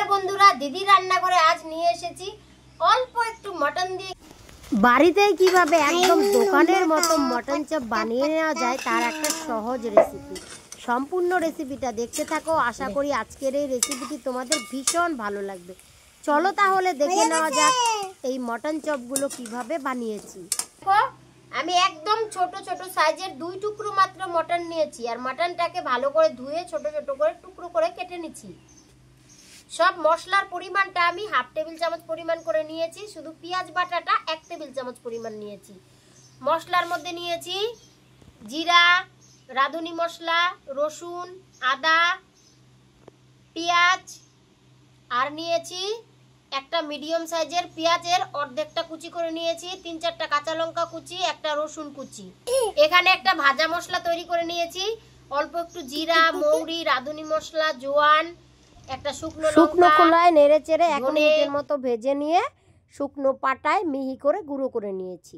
নমস্কার বন্ধুরা, দিদি রান্না করে আজ নিয়ে এসেছি অল্প একটু মটন দিয়ে বাড়িতে কিভাবে একদম দোকানের মতো মটন চপ বানিয়ে নেওয়া যায় তার একটা সহজ রেসিপি। সম্পূর্ণ রেসিপিটা দেখতে থাকো। আশা করি আজকের এই রেসিপিটি তোমাদের ভীষণ ভালো লাগবে। চলো তাহলে দেখে নেওয়া যাক এই মটন চপগুলো কিভাবে বানিয়েছি। আমি একদম ছোট ছোট সাইজের 2 টুকরো মাত্র মটন নিয়েছি আর মটনটাকে ভালো করে ধুয়ে ছোট ছোট করে টুকরো করে কেটে নিয়েছি। সব মশলার পরিমাণটা আমি হাফ টেবিল চামচ পরিমাণ করে নিয়েছি। শুধু পেঁয়াজ বাটাটা 1 টেবিল চামচ পরিমাণ নিয়েছি। মশলার মধ্যে নিয়েছি জিরা, রাঁধুনি মশলা, রসুন, আদা, পেঁয়াজ আর নিয়েছি একটা মিডিয়াম সাইজের পেঁয়াজের অর্ধেকটা কুচি করে নিয়েছি, 3-4টা কাঁচা লঙ্কা কুচি, একটা রসুন কুচি। এখানে একটা ভাজা মশলা তৈরি করে নিয়েছি। অল্প একটু জিরা, মৌরি, রাঁধুনি মশলা, জোয়ান, একটা শুকনো খোলায় নেড়ে চেড়ে 1 মিনিটের মতো ভেজে নিয়ে শুকনো পাটায় মিহি করে গুঁড়ো করে নিয়েছি।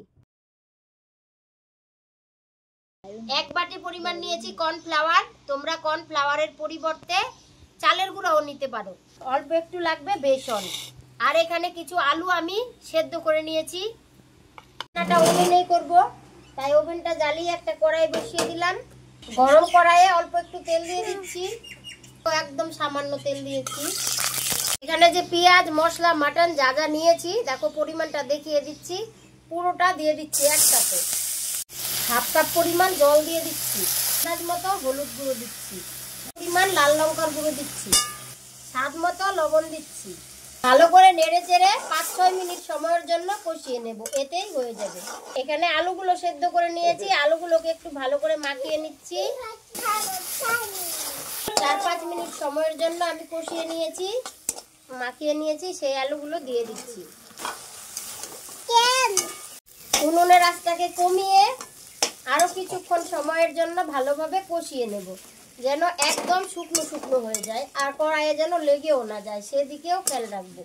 1 বাটি পরিমাণ নিয়েছি কর্নফ্লাওয়ার। তোমরা কর্নফ্লাওয়ারের পরিবর্তে চালের গুঁড়াও নিতে পারো। অল্প একটু লাগবে বেসন। আর এখানে কিছু আলু আমি সেদ্ধ করে নিয়েছি। রান্নাটা ওভেনেই করব, তাই ওভেনটা জ্বালিয়ে একটা কড়াই বসিয়ে দিলাম। গরম কড়াইয়ে অল্প একটু তেল দিয়ে দিচ্ছি। একদম সামান্য তেল দিয়েছি। এখানে যে পেঁয়াজ, মশলা, মাটন যা যা নিয়েছি দেখো পরিমাণটা দেখিয়ে দিচ্ছি। পুরোটা দিয়ে দিচ্ছি একসাথে। হাফ কাপ পরিমাণ জল দিয়ে দিচ্ছি। আন্দাজ মতো হলুদ গুঁড়ো দিচ্ছি, পরিমাণ লাল লঙ্কার গুঁড়ো দিচ্ছি, স্বাদ মতো লবণ দিচ্ছি। ভালো করে নেড়ে চেড়ে 5-6 মিনিট সময়ের জন্য কষিয়ে নেব, এতেই হয়ে যাবে। এখানে আলুগুলো সেদ্ধ করে নিয়েছি। আলুগুলোকে একটু ভালো করে মাখিয়ে নিচ্ছি। 4-5 মিনিট সময়ের জন্য আমি কষিয়ে নিয়েছি, মাখিয়ে নিয়েছি। সেই আলুগুলো দিয়ে দিচ্ছি। উনুনের আঁচটাকে কমিয়ে আরো কিছুক্ষণ সময়ের জন্য ভালোভাবে কষিয়ে নেব, যেন একদম শুকনো শুকনো হয়ে যায় আর কড়াইয়ে যেন লেগেও না যায়, সেদিকেও খেয়াল রাখবো।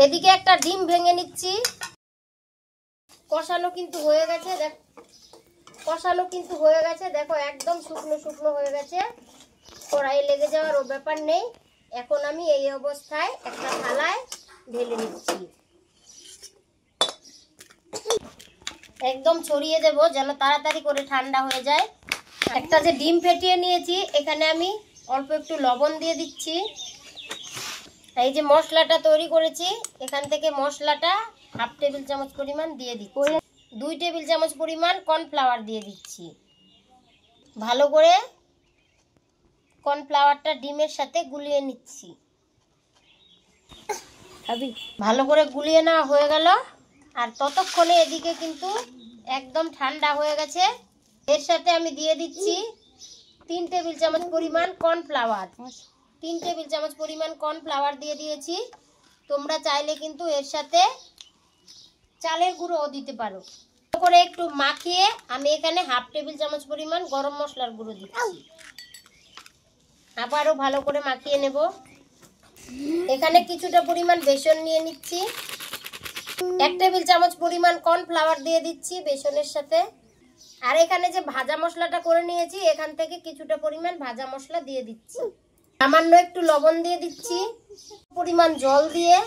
এদিকে একটা ডিম ভেঙে নিচ্ছি। কষানো কিন্তু হয়ে গেছে, দেখো একদম শুকনো শুকনো হয়ে গেছে। কড়াইয়ে লেগে যাওয়ারও ব্যাপার নেই। এখন আমি এই অবস্থায় একটা থালায় ঢেলে নিচ্ছি। একদম ছড়িয়ে দেব যেন তাড়াতাড়ি করে ঠান্ডা হয়ে যায়। একটা যে ডিম ফেটিয়ে নিয়েছি, এখানে আমি অল্প একটু লবণ দিয়ে দিচ্ছি। এই যে মশলাটা তৈরি করেছি, এখান থেকে মশলাটা হাফ টেবিল চামচ পরিমাণ দিয়ে দিচ্ছি। 2 টেবিল চামচ পরিমাণ কর্নফ্লাওয়ার দিয়ে দিচ্ছি। ভালো করে কর্নফ্লাওয়ারটা ডিমের সাথে গুলিয়ে নিচ্ছি। ভালো করে গুলিয়ে নেওয়া হয়ে গেল। আর ততক্ষণে এদিকে কিন্তু একদম ঠান্ডা হয়ে গেছে। এর সাথে আমি দিয়ে দিচ্ছি 3 টেবিল চামচ পরিমাণ কর্নফ্লাওয়ার। 3 টেবিল চামচ পরিমাণ কর্নফ্লাওয়ার দিয়ে দিয়েছি। তোমরা চাইলে কিন্তু এর সাথে চালের গুঁড়োও দিতে পারো। ভালো করে একটু মাখিয়ে আমি এখানে হাফ টেবিল চামচ পরিমাণ গরম মশলার গুঁড়ো দিচ্ছি। আবারও ভালো করে মাখিয়ে নেব। এখানে কিছুটা পরিমাণ বেসন নিয়ে নিচ্ছি। 1 টেবিল চামচ পরিমাণ কর্নফ্লাওয়ার দিয়ে দিচ্ছি বেসনের সাথে। আর এখানে যে ভাজা মশলাটা করে নিয়েছি, এখান থেকে কিছুটা পরিমাণ ভাজা মশলা দিয়ে দিচ্ছি। সামান্য একটু লবণ দিয়ে দিচ্ছি। পরিমাণ জল দিয়ে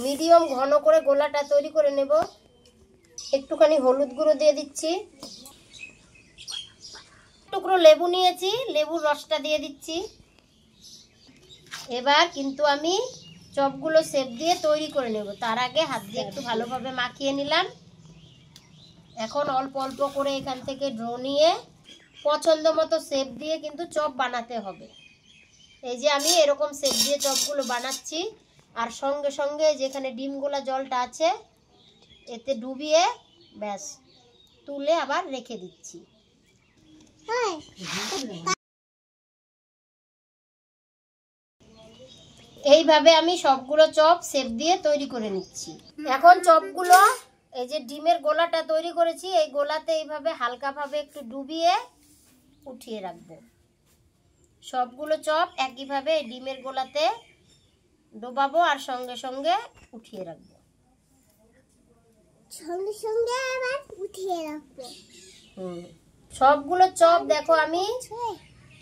মিডিয়াম ঘন করে গোলাটা তৈরি করে নেব। একটুখানি হলুদ গুঁড়ো দিয়ে দিচ্ছি। টুকরো লেবু নিয়েছি, লেবুর রসটা দিয়ে দিচ্ছি। এবার কিন্তু আমি চপগুলো শেপ দিয়ে তৈরি করে নেব। তার আগে হাত দিয়ে একটু ভালোভাবে মাখিয়ে নিলাম। এখন অল্প অল্প করে এখান থেকে ড্র নিয়ে পছন্দ মতো শেপ দিয়ে কিন্তু চপ বানাতে হবে। এই যে আমি এরকম শেপ দিয়ে চপগুলো বানাচ্ছি। আর সঙ্গে সঙ্গে যেখানে ডিম গোলা জলটা আছে এতে ডুবিয়ে ব্যাস তুলে আবার রেখে দিচ্ছি। এইভাবে আমি সবগুলো চপ শেপ দিয়ে তৈরি করে নিচ্ছি। এখন চপগুলো এই যে ডিমের গোলাটা তৈরি করেছি, এই গোলাতে এইভাবে হালকাভাবে একটু ডুবিয়ে উঠিয়ে রাখবো। সবগুলো চপ একইভাবে এই ডিমের গোলাতে ডোবাবো আর সঙ্গে সঙ্গে উঠিয়ে রাখবো। সবগুলো চপ দেখো আমি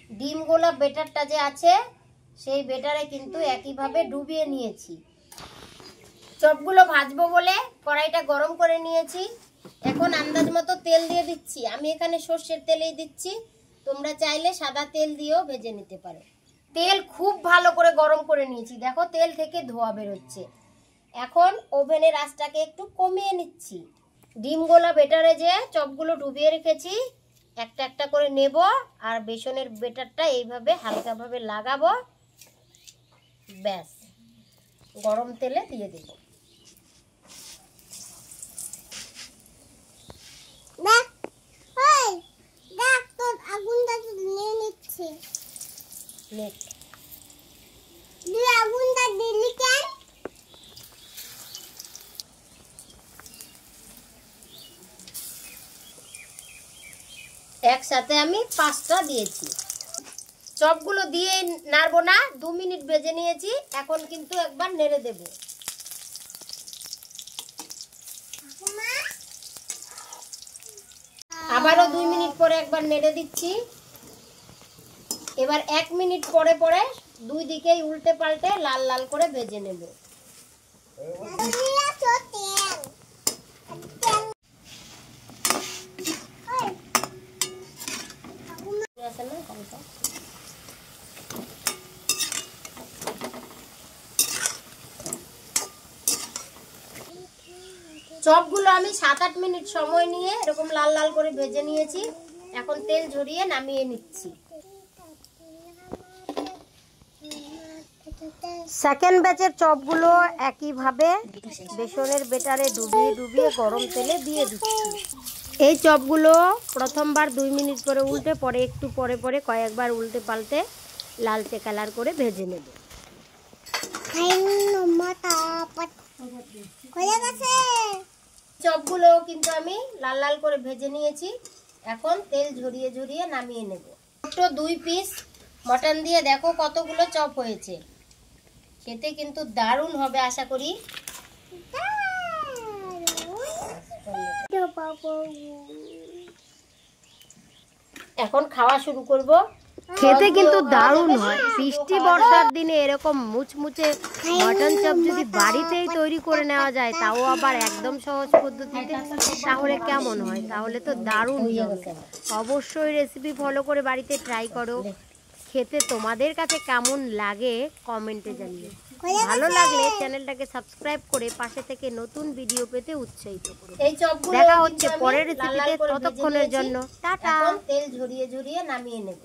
ডিম গোলা বেটারটা যে আছে সেই বেটারে কিন্তু একইভাবে ডুবিয়ে নিয়েছি। চপগুলো ভাজবো বলে কড়াইটা গরম করে নিয়েছি। এখন আন্দাজ মতো তেল দিয়ে দিচ্ছি। আমি এখানে সর্ষের তেলেই দিচ্ছি, তোমরা চাইলে সাদা তেল দিয়েও ভেজে নিতে পারো। তেল খুব ভালো করে গরম করে নিয়েছি, দেখো তেল থেকে ধোঁয়া বেরোচ্ছে। এখন ওভেনের আঁচটাকে একটু কমিয়ে নিচ্ছি। ডিম গোলা বেটারে যে চপগুলো ডুবিয়ে রেখেছি একটা একটা করে নেব, আর বেসনের বেটারটা এইভাবে হালকাভাবে লাগাবো, ব্যাস গরম তেলে দিয়ে দেব। একসাথে আমি 5টা দিয়েছি। চপগুলো দিয়ে নাড়বো না, 2 মিনিট ভেজে নিয়েছি। এখন কিন্তু একবার নেড়ে দেব। আবারও 2 মিনিট পরে একবার নেড়ে দিচ্ছি। এবার 1 মিনিট পরে পরে 2 দিকেই উল্টে পাল্টে লাল লাল করে ভেজে নেব। চপগুলো আমি 7-8 মিনিট সময় নিয়ে এরকম লাল লাল করে ভেজে নিয়েছি। এখন তেল ঝরিয়ে নামিয়ে নিচ্ছি। সেকেন্ড ব্যাচের চপগুলো একইভাবে বেসনের বেটারে ডুবিয়ে ডুবিয়ে গরম তেলে দিয়ে দিচ্ছি। এই চপগুলো প্রথমবার 2 মিনিট করে উল্টে, পরে একটু পরে পরে কয়েকবার উল্টে পাল্টে লালচে কালার করে ভেজে নেব। চপগুলো কিন্তু আমি লাল লাল করে ভেজে নিয়েছি। এখন তেল ঝরিয়ে ঝরিয়ে নামিয়ে নেব। ছোট 2 পিস মটন দিয়ে দেখো কতগুলো চপ হয়েছে। খেতে কিন্তু দারুণ হবে আশা করি। এখন খাওয়া শুরু করব। খেতে কিন্তু দারুণ হয়। বৃষ্টি বর্ষার দিনে এরকম মুচমুচে মটন চপ যদি বাড়িতেই তৈরি করে নেওয়া যায়, তাও আবার একদম সহজ পদ্ধতিতে, তাহলে কেমন হয়? তাহলে তো দারুণ হবে। অবশ্যই রেসিপি ফলো করে বাড়িতে ট্রাই করো। খেতে তোমাদের কাছে কেমন লাগে কমেন্টে জানিও। ভালো লাগলে চ্যানেলটাকে সাবস্ক্রাইব করে পাশে থেকে নতুন ভিডিও পেতে উৎসাহিত করো। এই চপগুলো দেখা হচ্ছে পরের রেসিপিতে। ততক্ষণের জন্য টাটা। তেল ঝরিয়ে ঝরিয়ে নামিয়ে নেব।